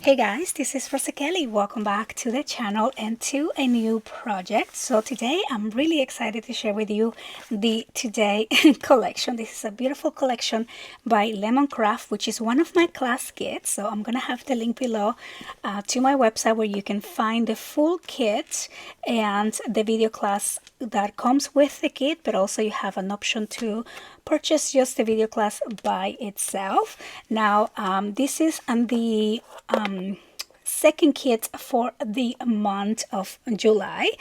Hey guys, this is Rosakelly. Welcome back to the channel and to a new project. So today I'm really excited to share with you the Today collection. This is a beautiful collection by Lemoncraft, which is one of my class kits. So I'm gonna have the link below to my website where you can find the full kit and the video class that comes with the kit, but also you have an option to purchase just the video class by itself. Now this is on the second kit for the month of July.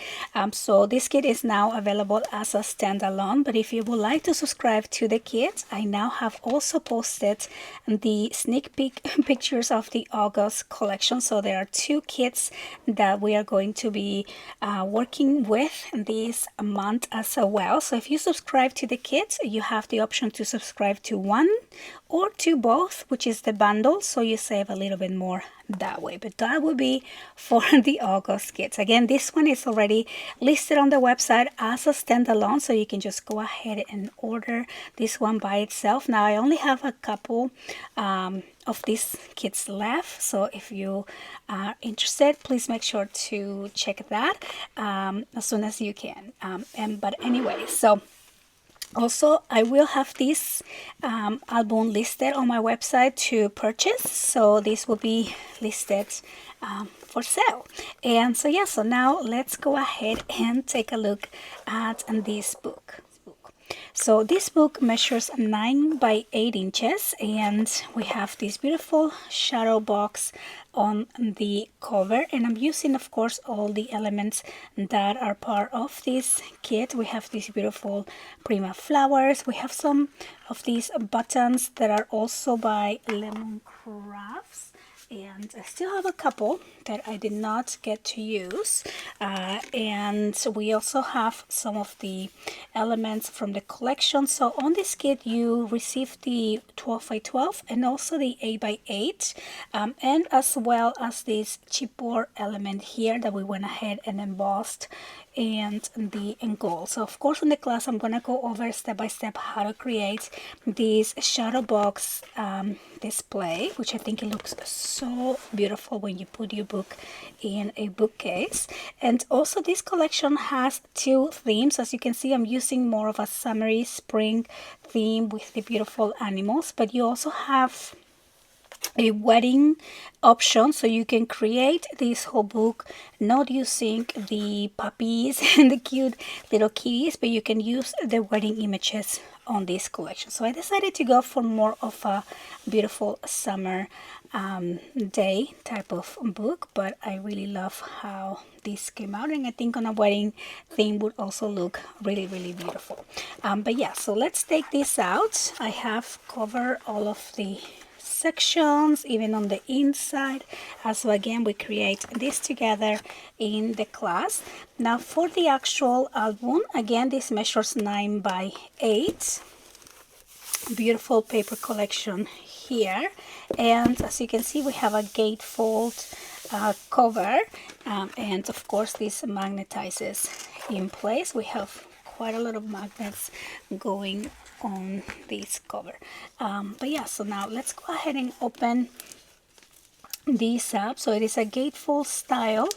So this kit is now available as a standalone, but if you would like to subscribe to the kit, I now have also posted the sneak peek pictures of the August collection. So there are two kits that we are going to be working with this month as well. So if you subscribe to the kit, you have the option to subscribe to one or to both, which is the bundle, so you save a little bit more that way. But that would be for the August kits. Again, this one is already listed on the website as a standalone, so you can just go ahead and order this one by itself. Now I only have a couple of these kits left, so if you are interested, please make sure to check that as soon as you can. But anyway, so also, I will have this album listed on my website to purchase, so this will be listed for sale. And so yeah, so now let's go ahead and take a look at this book. So this book measures 9 by 8 inches, and we have this beautiful shadow box on the cover, and I'm using, of course, all the elements that are part of this kit. We have these beautiful Prima flowers. We have some of these buttons that are also by Lemoncraft. And I still have a couple that I did not get to use, and we also have some of the elements from the collection. So on this kit you receive the 12 by 12 and also the 8 by 8, and as well as this chipboard element here that we went ahead and embossed, and the gold. So of course in the class I'm gonna go over step by step how to create this shadow box display, which I think it looks so beautiful when you put your book in a bookcase. And also this collection has two themes. As you can see, I'm using more of a summery spring theme with the beautiful animals, but you also have a wedding option, so you can create this whole book not using the puppies and the cute little kitties, but you can use the wedding images on this collection. So I decided to go for more of a beautiful summer day type of book, but I really love how this came out, and I think on a wedding theme would also look really beautiful. But yeah, so let's take this out. I have covered all of the sections, even on the inside. So again, we create this together in the class. Now for the actual album, again, this measures 9 by 8. Beautiful paper collection here, and as you can see, we have a gatefold cover, and of course this magnetizes in place. We have quite a lot of magnets going on this cover, but yeah, so now let's go ahead and open this up. So it is a gatefold style,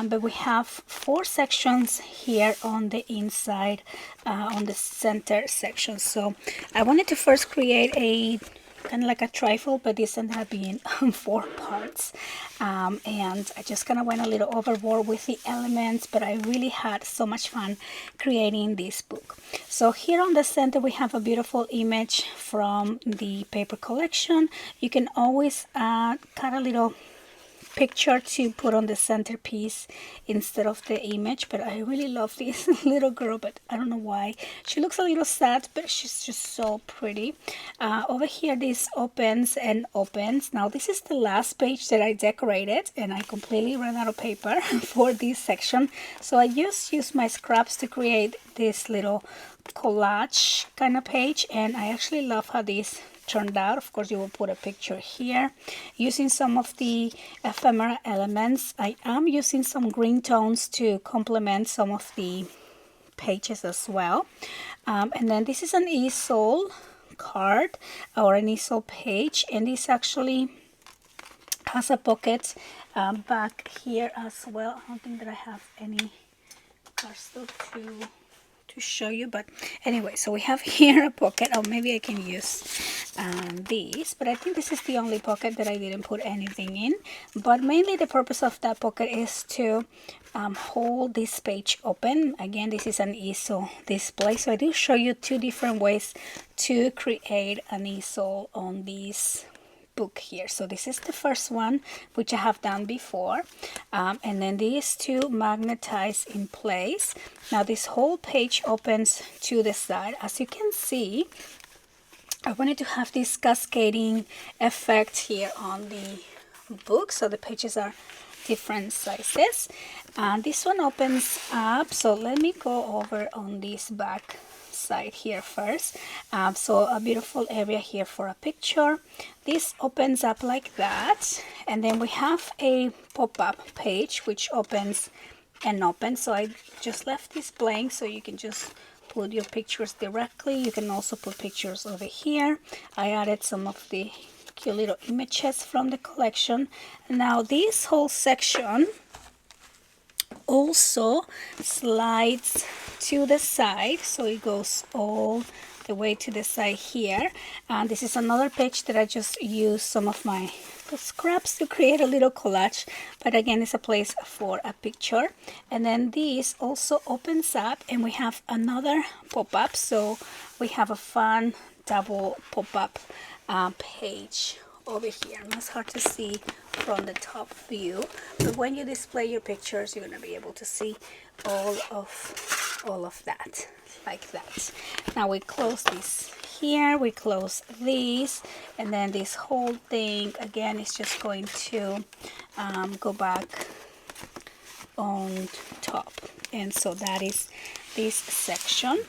but we have 4 sections here on the inside, on the center section. So I wanted to first create a kind of like a trifle, but this ended up being 4 parts, and I just kind of went a little overboard with the elements, but I really had so much fun creating this book. So here on the center we have a beautiful image from the paper collection. You can always cut a little picture to put on the centerpiece instead of the image, but I really love this little girl, but I don't know why she looks a little sad, but she's just so pretty. Over here this opens and opens. Now this is the last page that I decorated, and I completely ran out of paper for this section, so I just used my scraps to create this little collage kind of page, and I actually love how this turned out. Of course, you will put a picture here using some of the ephemera elements. I am using some green tones to complement some of the pages as well. And then this is an easel card or an easel page, and this actually has a pocket back here as well. I don't think that I have any cardstock to show you, but anyway, so we have here a pocket. Oh, maybe I can use these, but I think this is the only pocket that I didn't put anything in. But mainly the purpose of that pocket is to hold this page open. Again, this is an easel display, so I do show you two different ways to create an easel on this book here. So this is the first one, which I have done before, and then these two magnetize in place. Now this whole page opens to the side. As you can see, I wanted to have this cascading effect here on the book, so the pages are different sizes. And this one opens up, so let me go over on this back side here first. So a beautiful area here for a picture. This opens up like that, and then we have a pop-up page which opens and opens. So I just left this blank so you can just put your pictures directly. You can also put pictures over here. I added some of the cute little images from the collection. Now this whole section also slides to the side, so it goes all the way to the side here. And this is another page that I just used some of my scraps to create a little collage, but again, it's a place for a picture. And then this also opens up, and we have another pop-up, so we have a fun double pop-up page over here. And it's hard to see from the top view, but when you display your pictures, you're going to be able to see all of that like that. Now we close this here, we close these, and then this whole thing again is just going to go back on top. And so that is this section.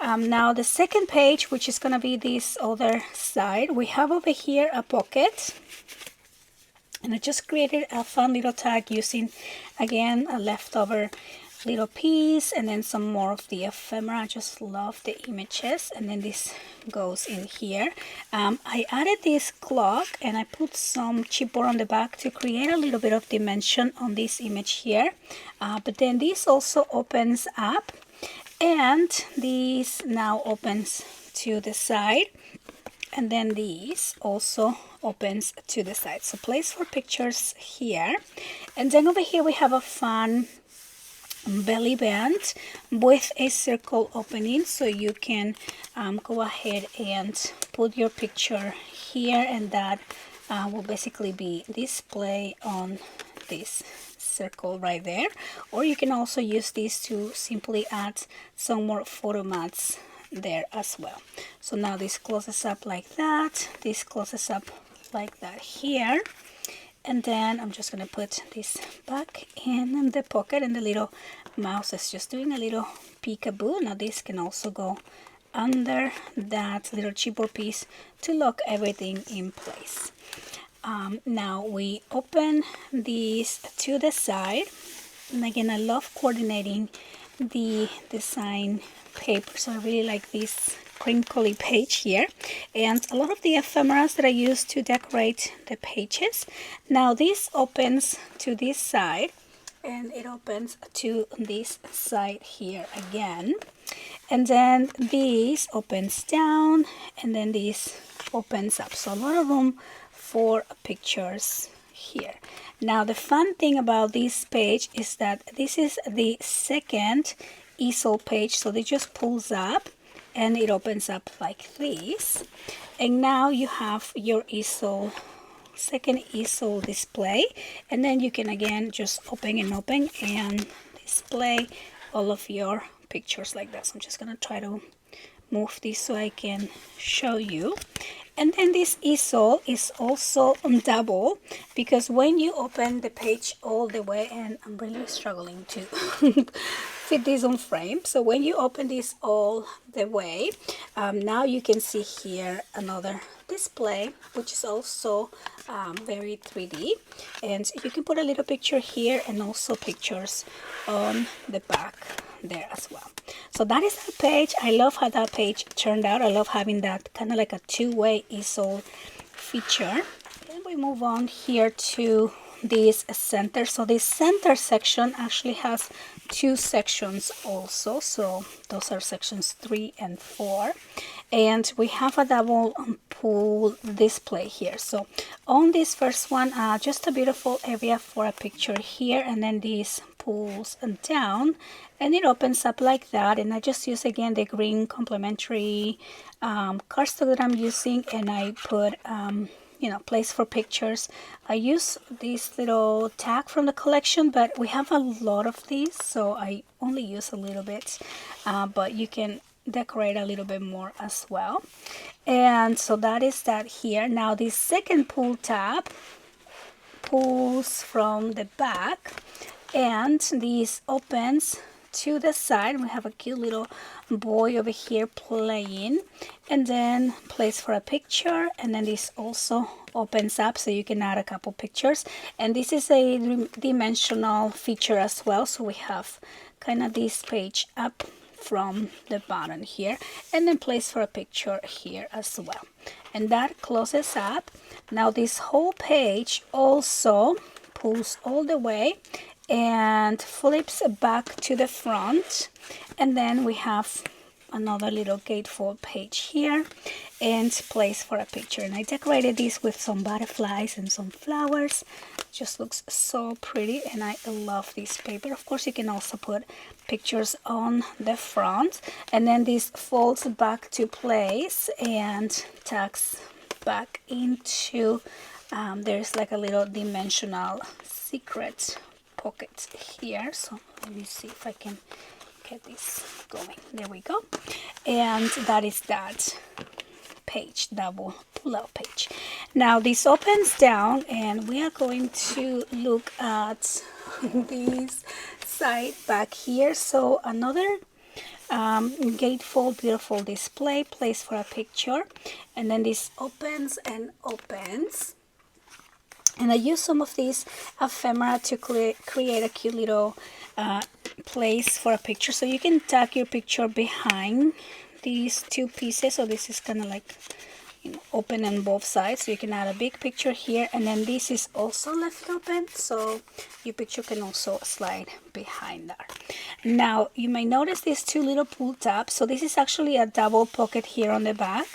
Now the second page, which is going to be this other side, we have over here a pocket, and I just created a fun little tag using again a leftover little piece and then some more of the ephemera. I just love the images, and then this goes in here. I added this clock, and I put some chipboard on the back to create a little bit of dimension on this image here, but then this also opens up, and this now opens to the side, and then these also opens to the side. So place for pictures here. And then over here we have a fun belly band with a circle opening, so you can go ahead and put your picture here, and that will basically be display on this circle right there. Or you can also use this to simply add some more photo mats there as well. So now this closes up like that, this closes up like that here, and then I'm just going to put this back in the pocket, and the little mouse is just doing a little peekaboo. Now this can also go under that little chipboard piece to lock everything in place. Now we open these to the side, and again, I love coordinating the design paper, so I really like this crinkly page here, and a lot of the ephemeras that I use to decorate the pages. Now this opens to this side, and it opens to this side here again, and then this opens down, and then this opens up, so a lot of room for pictures here. Now the fun thing about this page is that this is the second easel page, so it just pulls up and it opens up like this, and now you have your easel, second easel display, and then you can again just open and display all of your pictures like that. So I'm just gonna try to move this so I can show you. And then this easel is also on double, because when you open the page all the way, and I'm really struggling to fit this on frame, so when you open this all the way, now you can see here another display, which is also very 3D, and you can put a little picture here and also pictures on the back there as well. So that is that page. I love how that page turned out. I love having that kind of like a two-way easel feature. And we move on here to this center. So this center section actually has two sections also. So those are sections 3 and 4. And we have a double pull display here. So on this first one, just a beautiful area for a picture here, and then this pulls down and it opens up like that. And I just use again the green complementary cardstock that I'm using, and I put you know, place for pictures. I use this little tag from the collection, but we have a lot of these, so I only use a little bit, but you can decorate a little bit more as well. And so that is that here. Now this second pull tab pulls from the back, and this opens to the side. We have a cute little boy over here playing, and then place for a picture, and then this also opens up so you can add a couple pictures. And this is a dimensional feature as well, so we have kind of this page up from the bottom here, and then place for a picture here as well. And that closes up. Now this whole page also pulls all the way and flips back to the front, and then we have another little gatefold page here and place for a picture. And I decorated this with some butterflies and some flowers. Just looks so pretty, and I love this paper. Of course, you can also put pictures on the front, and then this folds back to place and tucks back into there's like a little dimensional secret pocket here. So let me see if I can get this going. There we go. And that is that page, double pull-out page. Now this opens down, and we are going to look at this side back here. So another gatefold, beautiful display, place for a picture, and then this opens and opens. And I use some of these ephemera to create a cute little place for a picture. So you can tuck your picture behind these two pieces. So this is kind of like, you know, open on both sides. So you can add a big picture here, and then this is also left open, so your picture can also slide behind that. Now you may notice these two little pull tabs. So this is actually a double pocket here on the back,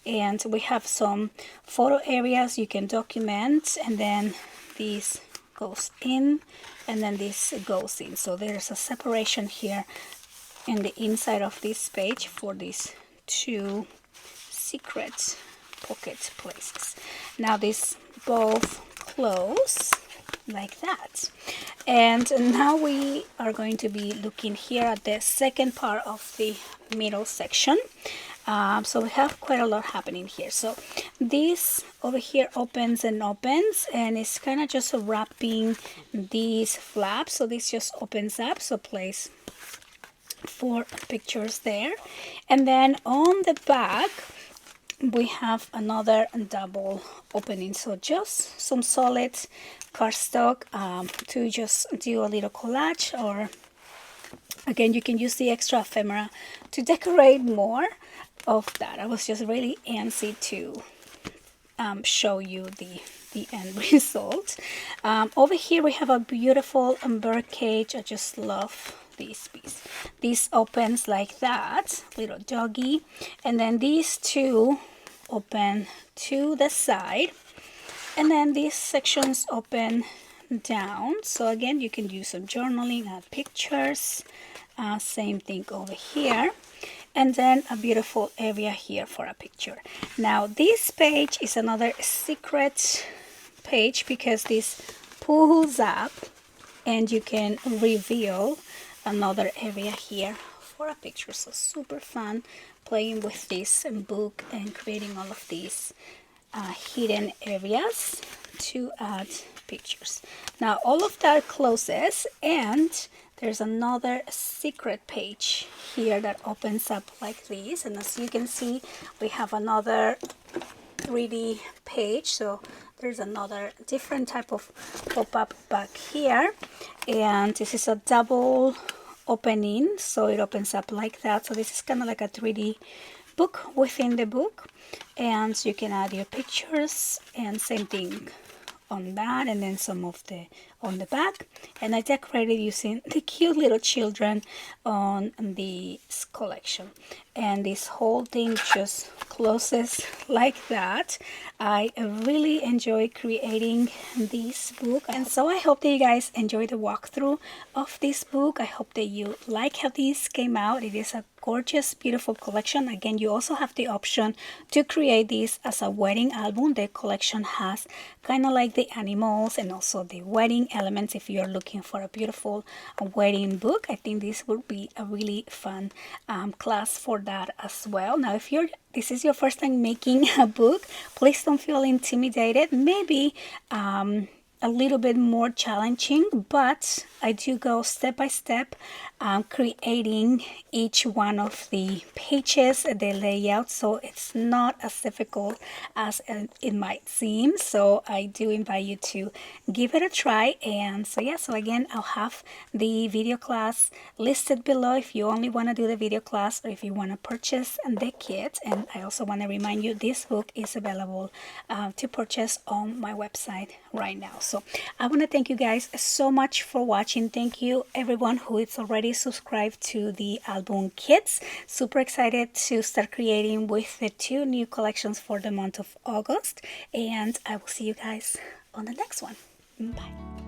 and we have some photo areas you can document, and then this goes in, and then this goes in. So there's a separation here in the inside of this page for these two secret pocket places. Now these both close like that, and now we are going to be looking here at the second part of the middle section. So we have quite a lot happening here. So this over here opens and opens, and it's kind of just wrapping these flaps. So this just opens up, so place 4 pictures there. And then on the back we have another double opening. So just some solid cardstock to just do a little collage, or again you can use the extra ephemera to decorate more of that. I was just really antsy to show you the end result. Over here we have a beautiful bird cage. I just love this piece. This opens like that, little doggy, and then these two open to the side, and then these sections open down. So again, you can do some journaling, add pictures, same thing over here, and then a beautiful area here for a picture. Now this page is another secret page because this pulls up and you can reveal another area here for a picture. So super fun playing with this book and creating all of these hidden areas to add pictures. Now all of that closes, and there's another secret page here that opens up like this, and as you can see we have another 3D page. So there's another different type of pop-up back here, and this is a double opening, so it opens up like that. So this is kind of like a 3D scrapbook within the book, and you can add your pictures, and same thing on that, and then some of the on the back. And I decorated using the cute little children on this collection, and this whole thing just closes like that. I really enjoy creating this book, and so I hope that you guys enjoy the walkthrough of this book. I hope that you like how this came out. It is a gorgeous, beautiful collection. Again, you also have the option to create this as a wedding album. The collection has kind of like the animals and also the wedding elements. If you're looking for a beautiful wedding book, I think this would be a really fun class for that as well. Now, if this is your first time making a book, please don't feel intimidated. Maybe a little bit more challenging, but I do go step by step, creating each one of the pages, the layout, so it's not as difficult as it might seem. So I do invite you to give it a try. And so yeah, so again, I'll have the video class listed below if you only want to do the video class or if you want to purchase the kit. And I also want to remind you, this book is available to purchase on my website right now. So I want to thank you guys so much for watching. Thank you everyone who is already subscribed to the album kits. Super excited to start creating with the 2 new collections for the month of August, and I will see you guys on the next one. Bye.